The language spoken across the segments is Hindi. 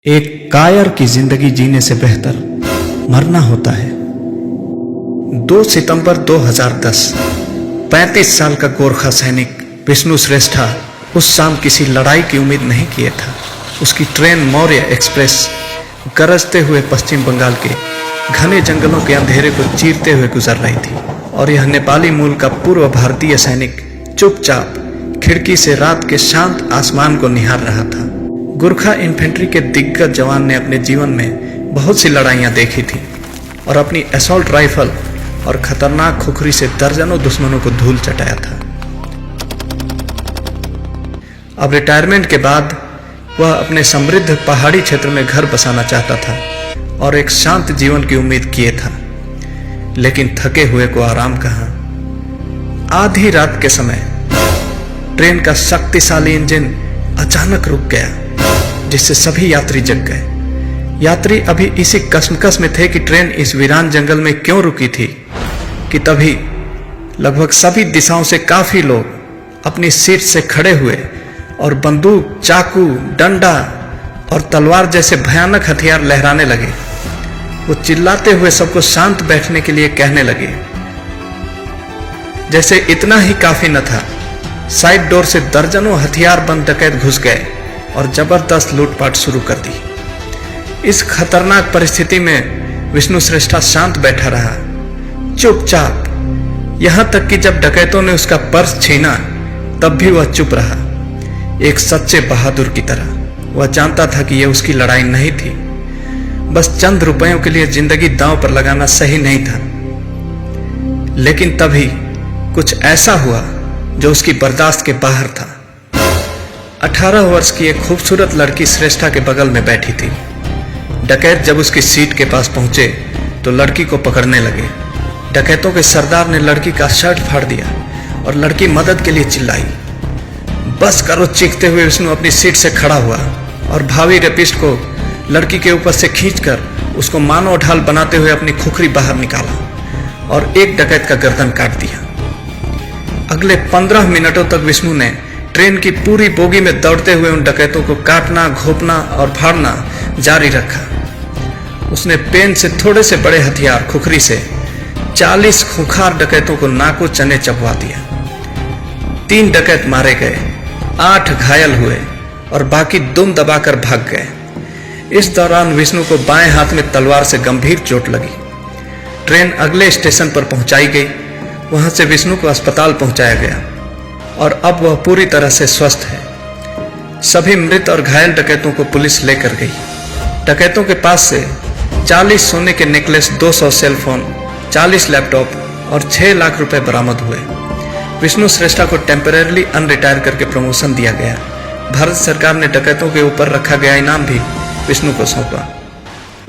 एक कायर की जिंदगी जीने से बेहतर मरना होता है। 2 सितंबर 2010 35 साल का गोरखा सैनिक विष्णु श्रेष्ठा उस शाम किसी लड़ाई की उम्मीद नहीं किए था। उसकी ट्रेन मौर्य एक्सप्रेस गरजते हुए पश्चिम बंगाल के घने जंगलों के अंधेरे को चीरते हुए गुजर रही थी और यह नेपाली मूल का पूर्व भारतीय सैनिक चुपचाप खिड़की से रात के शांत आसमान को निहार रहा था। गोरखा इन्फेंट्री के दिग्गज जवान ने अपने जीवन में बहुत सी लड़ाइयां देखी थी और अपनी असॉल्ट राइफल और खतरनाक खुखरी से दर्जनों दुश्मनों को धूल चटाया था। अब रिटायरमेंट के बाद वह अपने समृद्ध पहाड़ी क्षेत्र में घर बसाना चाहता था और एक शांत जीवन की उम्मीद किए था, लेकिन थके हुए को आराम कहाँ। आधी रात के समय ट्रेन का शक्तिशाली इंजन अचानक रुक गया, जिससे सभी यात्री जग गए। यात्री अभी इसी कश्मकश में थे कि ट्रेन इस वीरान जंगल में क्यों रुकी थी कि तभी लगभग सभी दिशाओं से काफी लोग अपनी सीट से खड़े हुए और बंदूक, चाकू, डंडा और तलवार जैसे भयानक हथियार लहराने लगे। वो चिल्लाते हुए सबको शांत बैठने के लिए कहने लगे। जैसे इतना ही काफी न था, साइड डोर से दर्जनों हथियार बंद डकैत घुस गए और जबरदस्त लूटपाट शुरू कर दी। इस खतरनाक परिस्थिति में विष्णु श्रेष्ठा शांत बैठा रहा, चुपचाप, यहां तक कि जब डकैतों ने उसका पर्स छीना तब भी वह चुप रहा, एक सच्चे बहादुर की तरह। वह जानता था कि यह उसकी लड़ाई नहीं थी, बस चंद रुपयों के लिए जिंदगी दांव पर लगाना सही नहीं था। लेकिन तभी कुछ ऐसा हुआ जो उसकी बर्दाश्त के बाहर था। 18 वर्ष की एक खूबसूरत लड़की श्रेष्ठा के बगल में बैठी थी। डकैत जब उसकी सीट के पास पहुंचे तो लड़की को पकड़ने लगे। डकैतों के सरदार ने लड़की का शर्ट फाड़ दिया और लड़की मदद के लिए चिल्लाई। बस करो, चीखते हुए विष्णु अपनी सीट से खड़ा हुआ और भावी रेपिस्ट को लड़की के ऊपर से खींचकर उसको मानव ढाल बनाते हुए अपनी खुखरी बाहर निकाला और एक डकैत का गर्दन काट दिया। अगले 15 मिनटों तक विष्णु ने ट्रेन की पूरी बोगी में दौड़ते हुए उन डकैतों को काटना, घोंपना और फाड़ना जारी रखा। उसने पेन से थोड़े से बड़े हथियार खुखरी से 40 खूंखार डकैतों को नाको चने चबवा दिया। 3 डकैत मारे गए, 8 घायल हुए और बाकी दुम दबाकर भाग गए। इस दौरान विष्णु को बाएं हाथ में तलवार से गंभीर चोट लगी। ट्रेन अगले स्टेशन पर पहुंचाई गई। वहां से विष्णु को अस्पताल पहुंचाया गया और अब वह पूरी तरह से स्वस्थ है। सभी मृत और घायल डकैतों को पुलिस लेकर गई। डकैतों के पास से 40 सोने के नेकलेस, 200 सेलफोन, 40 लैपटॉप और 6 लाख रुपए बरामद हुए। विष्णु श्रेष्ठा को टेम्परेरली अनरिटायर करके प्रमोशन दिया गया। भारत सरकार ने डकैतों के ऊपर रखा गया इनाम भी विष्णु को सौंपा।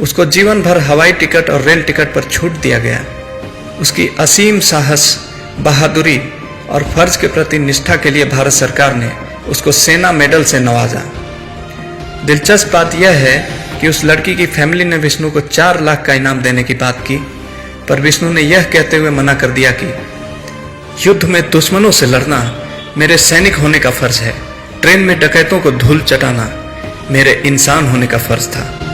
उसको जीवन भर हवाई टिकट और रेल टिकट पर छूट दिया गया। उसकी असीम साहस, बहादुरी और फर्ज के प्रति निष्ठा के लिए भारत सरकार ने उसको सेना मेडल से नवाजा। दिलचस्प बात यह है कि उस लड़की की फैमिली ने विष्णु को 4 लाख का इनाम देने की बात की, पर विष्णु ने यह कहते हुए मना कर दिया कि युद्ध में दुश्मनों से लड़ना मेरे सैनिक होने का फर्ज है, ट्रेन में डकैतों को धूल चटाना मेरे इंसान होने का फर्ज था।